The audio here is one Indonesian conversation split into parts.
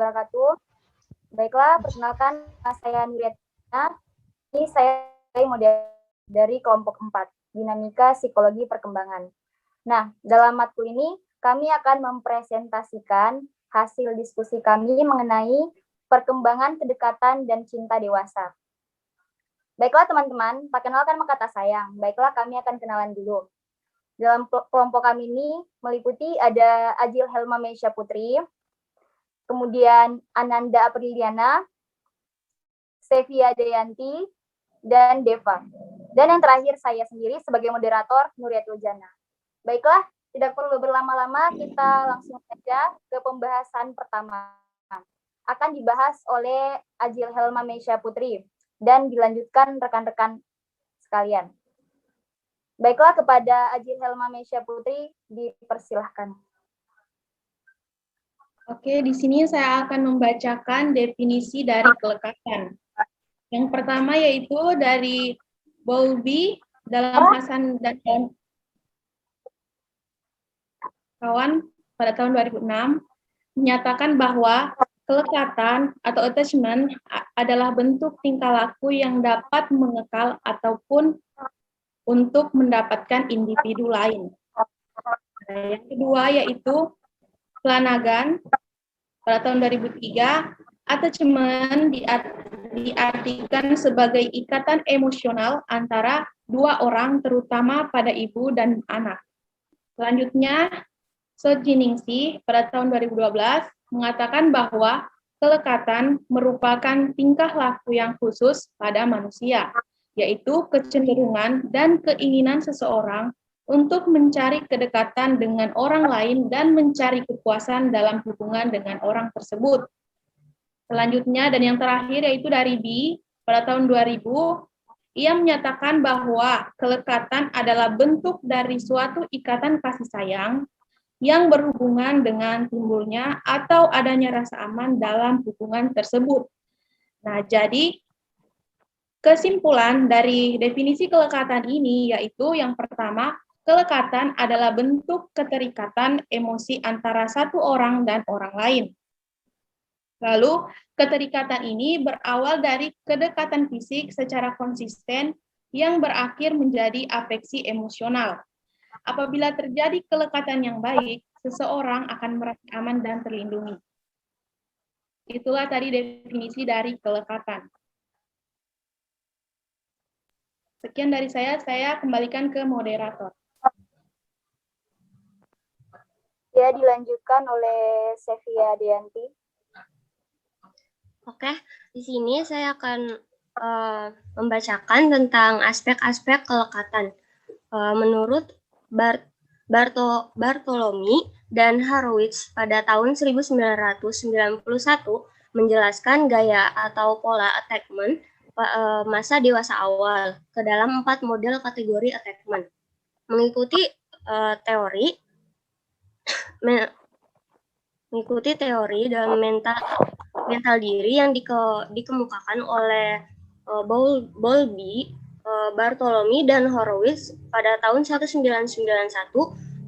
wabarakatuh. Baiklah, perkenalkan saya Nuriatina. Ini saya model dari kelompok 4, Dinamika Psikologi Perkembangan. Nah, dalam matkul ini kami akan mempresentasikan hasil diskusi kami mengenai perkembangan kedekatan dan cinta dewasa. Baiklah teman-teman, perkenalkan kata sayang. Baiklah, kami akan kenalan dulu. Dalam kelompok kami ini meliputi ada Ajil Helma Meisha Putri, kemudian Ananda Apriliana, Sevia Deyanti, dan Deva. Dan yang terakhir saya sendiri sebagai moderator, Nuriatul Jana. Baiklah, tidak perlu berlama-lama, kita langsung saja ke pembahasan pertama. Akan dibahas oleh Ajil Helma Meisha Putri dan dilanjutkan rekan-rekan sekalian. Baiklah, kepada Ajil Helma Meisha Putri, dipersilahkan. Oke, di sini saya akan membacakan definisi dari kelekatan. Yang pertama yaitu dari Bowlby dalam Hasan dan kawan pada tahun 2006 menyatakan bahwa kelekatan atau attachment adalah bentuk tingkah laku yang dapat mengekal ataupun untuk mendapatkan individu lain. Yang kedua yaitu Flanagan pada tahun 2003, attachment diartikan sebagai ikatan emosional antara dua orang terutama pada ibu dan anak. Selanjutnya, Solzhenitsyn pada tahun 2012 mengatakan bahwa kelekatan merupakan tingkah laku yang khusus pada manusia, yaitu kecenderungan dan keinginan seseorang untuk mencari kedekatan dengan orang lain dan mencari kepuasan dalam hubungan dengan orang tersebut. Selanjutnya, dan yang terakhir yaitu dari B, pada tahun 2000, ia menyatakan bahwa kelekatan adalah bentuk dari suatu ikatan kasih sayang yang berhubungan dengan timbulnya atau adanya rasa aman dalam hubungan tersebut. Nah, jadi kesimpulan dari definisi kelekatan ini yaitu yang pertama, kelekatan adalah bentuk keterikatan emosi antara satu orang dan orang lain. Lalu, keterikatan ini berawal dari kedekatan fisik secara konsisten yang berakhir menjadi afeksi emosional. Apabila terjadi kelekatan yang baik, seseorang akan merasa aman dan terlindungi. Itulah tadi definisi dari kelekatan. Sekian dari saya kembalikan ke moderator. Ya, dilanjutkan oleh Sevia Deyanti. Oke, di sini saya akan membacakan tentang aspek-aspek kelekatan. Menurut Bartholomew dan Horowitz pada tahun 1991 menjelaskan gaya atau pola attachment masa dewasa awal ke dalam 4 model kategori attachment. Mengikuti teori dalam mental diri yang dikemukakan oleh Bowlby, Bartholomew dan Horowitz pada tahun 1991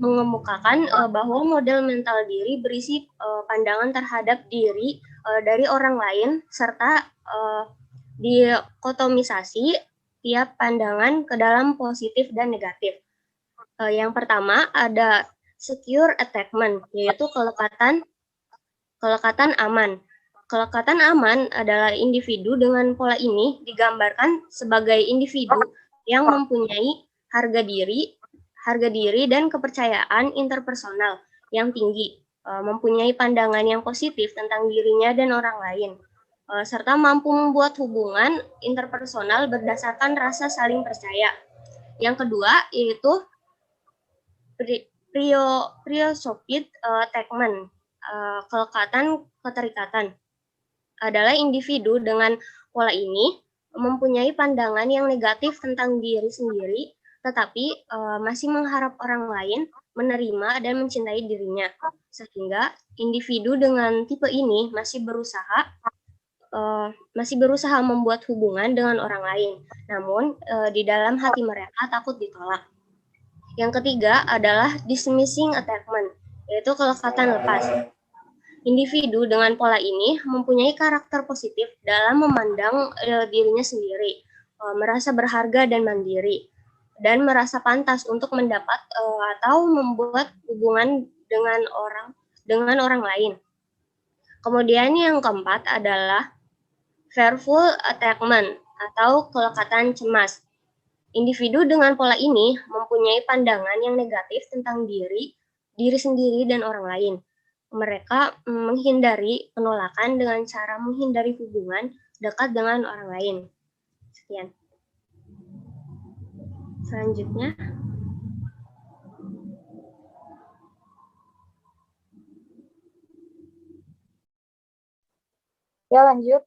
mengemukakan bahwa model mental diri berisi pandangan terhadap diri dari orang lain serta dikotomisasi tiap pandangan ke dalam positif dan negatif. Yang pertama ada secure attachment, yaitu kelekatan aman. Kelekatan aman adalah individu dengan pola ini digambarkan sebagai individu yang mempunyai harga diri dan kepercayaan interpersonal yang tinggi, mempunyai pandangan yang positif tentang dirinya dan orang lain, serta mampu membuat hubungan interpersonal berdasarkan rasa saling percaya. Yang kedua yaitu presopid attachment, kelekatan keterikatan adalah individu dengan pola ini mempunyai pandangan yang negatif tentang diri sendiri, tetapi masih mengharap orang lain menerima dan mencintai dirinya, sehingga individu dengan tipe ini masih berusaha membuat hubungan dengan orang lain, namun di dalam hati mereka takut ditolak. Yang ketiga adalah dismissing attachment, yaitu kelekatan lepas. Individu dengan pola ini mempunyai karakter positif dalam memandang dirinya sendiri, merasa berharga dan mandiri, dan merasa pantas untuk mendapat atau membuat hubungan dengan orang lain. Kemudian yang keempat adalah fearful attachment atau kelekatan cemas. Individu dengan pola ini mempunyai pandangan yang negatif tentang diri sendiri dan orang lain. Mereka menghindari penolakan dengan cara menghindari hubungan dekat dengan orang lain. Sekian. Selanjutnya. Ya, lanjut.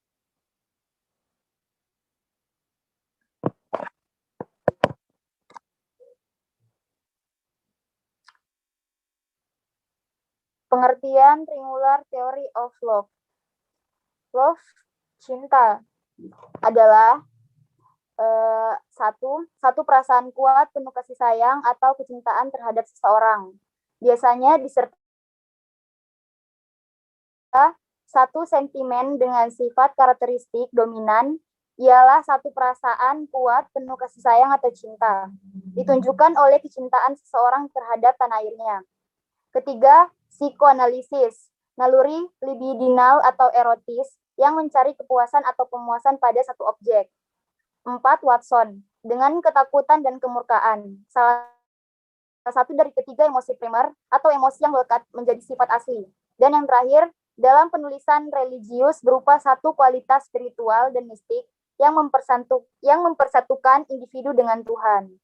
Pengertian triangular theory of love. Love, cinta, adalah satu perasaan kuat penuh kasih sayang atau kecintaan terhadap seseorang. Biasanya disertai satu sentimen dengan sifat karakteristik dominan ialah satu perasaan kuat penuh kasih sayang atau cinta, ditunjukkan oleh kecintaan seseorang terhadap tanah airnya. Ketiga, psikoanalisis, naluri libidinal atau erotis yang mencari kepuasan atau pemuasan pada satu objek. 4. Watson, dengan ketakutan dan kemurkaan. Salah satu dari ketiga emosi primer atau emosi yang melekat menjadi sifat asli. Dan yang terakhir, dalam penulisan religius berupa satu kualitas spiritual dan mistik yang mempersatukan individu dengan Tuhan.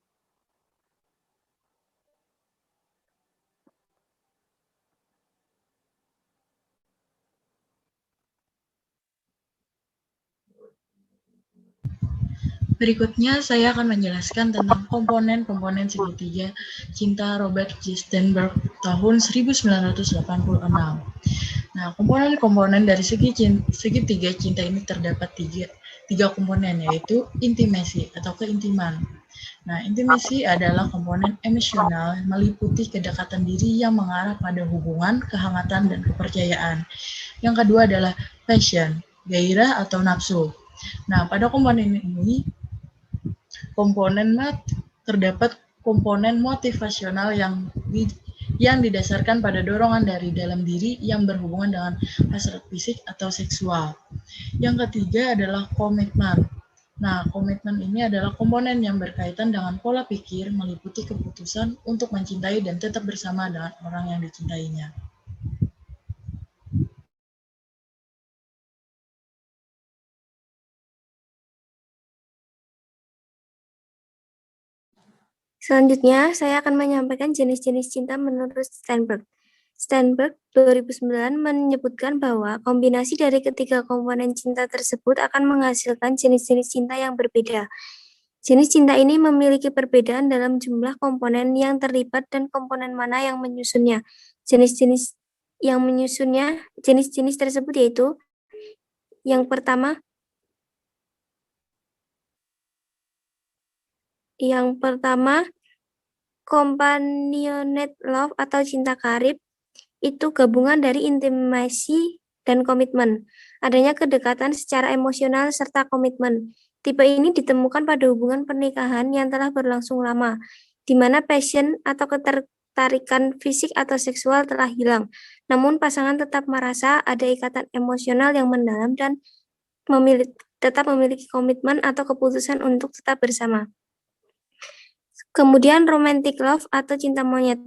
Berikutnya saya akan menjelaskan tentang komponen-komponen segitiga cinta Robert J. Sternberg tahun 1986. Nah, komponen-komponen dari segitiga cinta ini terdapat tiga komponen, yaitu intimasi atau keintiman. Nah, intimasi adalah komponen emosional meliputi kedekatan diri yang mengarah pada hubungan, kehangatan, dan kepercayaan. Yang kedua adalah passion, gairah atau nafsu. Nah, pada komponen ini terdapat komponen motivasional yang didasarkan pada dorongan dari dalam diri yang berhubungan dengan hasrat fisik atau seksual. Yang ketiga adalah komitmen. Nah, komitmen ini adalah komponen yang berkaitan dengan pola pikir meliputi keputusan untuk mencintai dan tetap bersama dengan orang yang dicintainya. Selanjutnya, saya akan menyampaikan jenis-jenis cinta menurut Sternberg. Sternberg 2009 menyebutkan bahwa kombinasi dari ketiga komponen cinta tersebut akan menghasilkan jenis-jenis cinta yang berbeda. Jenis cinta ini memiliki perbedaan dalam jumlah komponen yang terlibat dan komponen mana yang menyusunnya. Jenis-jenis tersebut yaitu yang pertama, companionate love atau cinta karib, itu gabungan dari intimasi dan komitmen. Adanya kedekatan secara emosional serta komitmen. Tipe ini ditemukan pada hubungan pernikahan yang telah berlangsung lama, di mana passion atau ketertarikan fisik atau seksual telah hilang. Namun pasangan tetap merasa ada ikatan emosional yang mendalam dan tetap memiliki komitmen atau keputusan untuk tetap bersama. Kemudian romantic love atau cinta monyet,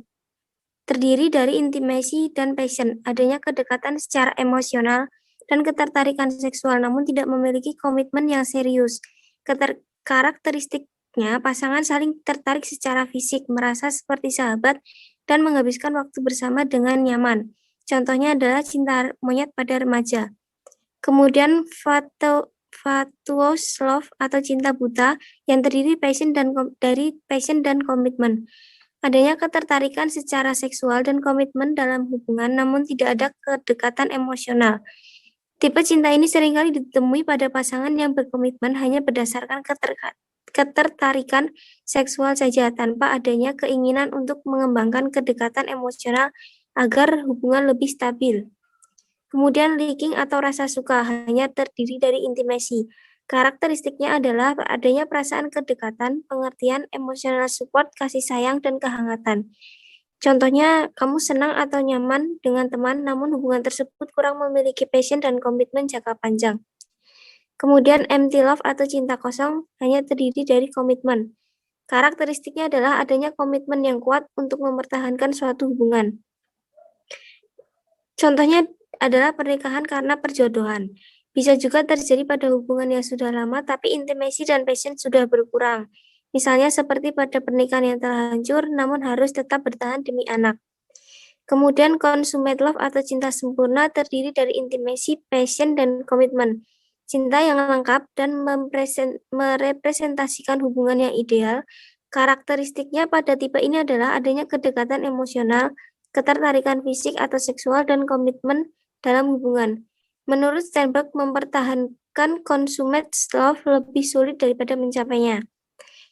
terdiri dari intimasi dan passion, adanya kedekatan secara emosional dan ketertarikan seksual namun tidak memiliki komitmen yang serius. Karakteristiknya, pasangan saling tertarik secara fisik, merasa seperti sahabat, dan menghabiskan waktu bersama dengan nyaman. Contohnya adalah cinta monyet pada remaja. Kemudian fatuous love atau cinta buta yang terdiri dari passion dan komitmen. Adanya ketertarikan secara seksual dan komitmen dalam hubungan namun tidak ada kedekatan emosional. Tipe cinta ini seringkali ditemui pada pasangan yang berkomitmen hanya berdasarkan ketertarikan seksual saja tanpa adanya keinginan untuk mengembangkan kedekatan emosional agar hubungan lebih stabil. Kemudian liking atau rasa suka hanya terdiri dari intimasi. Karakteristiknya adalah adanya perasaan kedekatan, pengertian, emotional support, kasih sayang, dan kehangatan. Contohnya, kamu senang atau nyaman dengan teman, namun hubungan tersebut kurang memiliki passion dan komitmen jangka panjang. Kemudian empty love atau cinta kosong hanya terdiri dari komitmen. Karakteristiknya adalah adanya komitmen yang kuat untuk mempertahankan suatu hubungan. Contohnya adalah pernikahan karena perjodohan. Bisa juga terjadi pada hubungan yang sudah lama, tapi intimasi dan passion sudah berkurang. Misalnya seperti pada pernikahan yang telah hancur, namun harus tetap bertahan demi anak. Kemudian consummate love atau cinta sempurna terdiri dari intimasi, passion, dan komitmen. Cinta yang lengkap dan merepresentasikan hubungan yang ideal. Karakteristiknya pada tipe ini adalah adanya kedekatan emosional, ketertarikan fisik atau seksual, dan komitmen dalam hubungan. Menurut Steinberg, mempertahankan consummate love lebih sulit daripada mencapainya.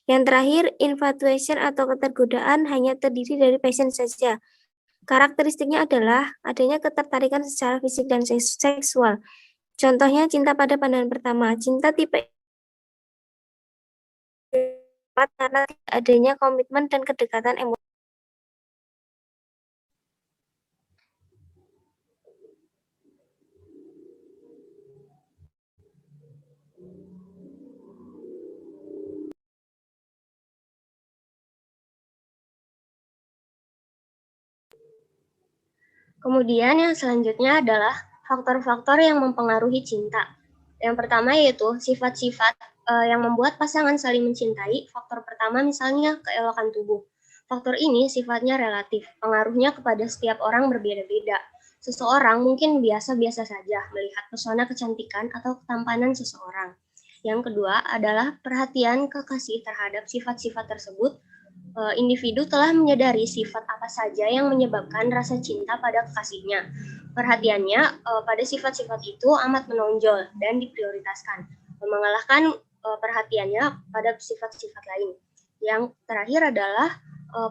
Yang terakhir, infatuation atau ketergodaan hanya terdiri dari passion saja. Karakteristiknya adalah adanya ketertarikan secara fisik dan seksual. Contohnya cinta pada pandangan pertama. Cinta tipe karena tidak adanya komitmen dan kedekatan emosi. Kemudian yang selanjutnya adalah faktor-faktor yang mempengaruhi cinta. Yang pertama yaitu sifat-sifat yang membuat pasangan saling mencintai. Faktor pertama misalnya keelokan tubuh. Faktor ini sifatnya relatif, pengaruhnya kepada setiap orang berbeda-beda. Seseorang mungkin biasa-biasa saja melihat pesona kecantikan atau ketampanan seseorang. Yang kedua adalah perhatian kekasih terhadap sifat-sifat tersebut. Individu telah menyadari sifat apa saja yang menyebabkan rasa cinta pada kekasihnya. Perhatiannya pada sifat-sifat itu amat menonjol dan diprioritaskan, mengalahkan perhatiannya pada sifat-sifat lain. Yang terakhir adalah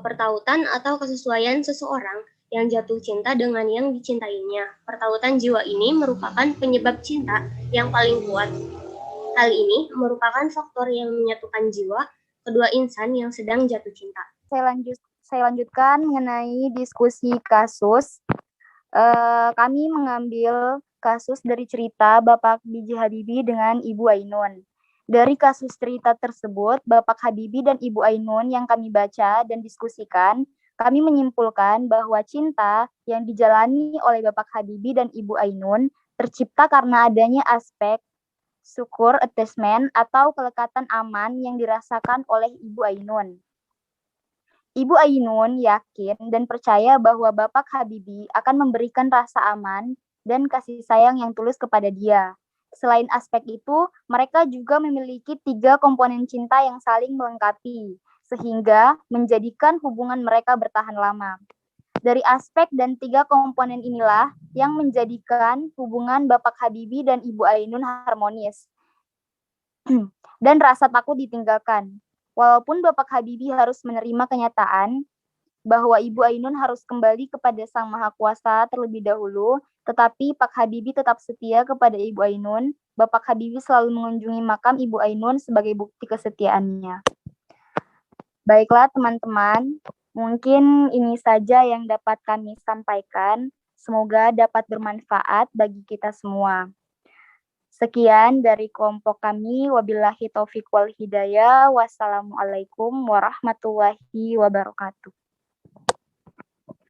pertautan atau kesesuaian seseorang yang jatuh cinta dengan yang dicintainya. Pertautan jiwa ini merupakan penyebab cinta yang paling kuat. Hal ini merupakan faktor yang menyatukan jiwa kedua insan yang sedang jatuh cinta. Saya lanjutkan mengenai diskusi kasus. Kami mengambil kasus dari cerita Bapak B.J. Habibie dengan Ibu Ainun. Dari kasus cerita tersebut, Bapak Habibie dan Ibu Ainun yang kami baca dan diskusikan, kami menyimpulkan bahwa cinta yang dijalani oleh Bapak Habibie dan Ibu Ainun tercipta karena adanya aspek syukur attachment atau kelekatan aman yang dirasakan oleh Ibu Ainun. Ibu Ainun yakin dan percaya bahwa Bapak Habibie akan memberikan rasa aman dan kasih sayang yang tulus kepada dia. Selain aspek itu, mereka juga memiliki 3 komponen cinta yang saling melengkapi, sehingga menjadikan hubungan mereka bertahan lama. Dari aspek dan 3 komponen inilah yang menjadikan hubungan Bapak Habibie dan Ibu Ainun harmonis dan rasa takut ditinggalkan. Walaupun Bapak Habibie harus menerima kenyataan bahwa Ibu Ainun harus kembali kepada Sang Maha Kuasa terlebih dahulu, tetapi Pak Habibie tetap setia kepada Ibu Ainun. Bapak Habibie selalu mengunjungi makam Ibu Ainun sebagai bukti kesetiaannya. Baiklah teman-teman, mungkin ini saja yang dapat kami sampaikan. Semoga dapat bermanfaat bagi kita semua. Sekian dari kelompok kami. Wabillahi taufiq wal hidayah. Wassalamualaikum warahmatullahi wabarakatuh.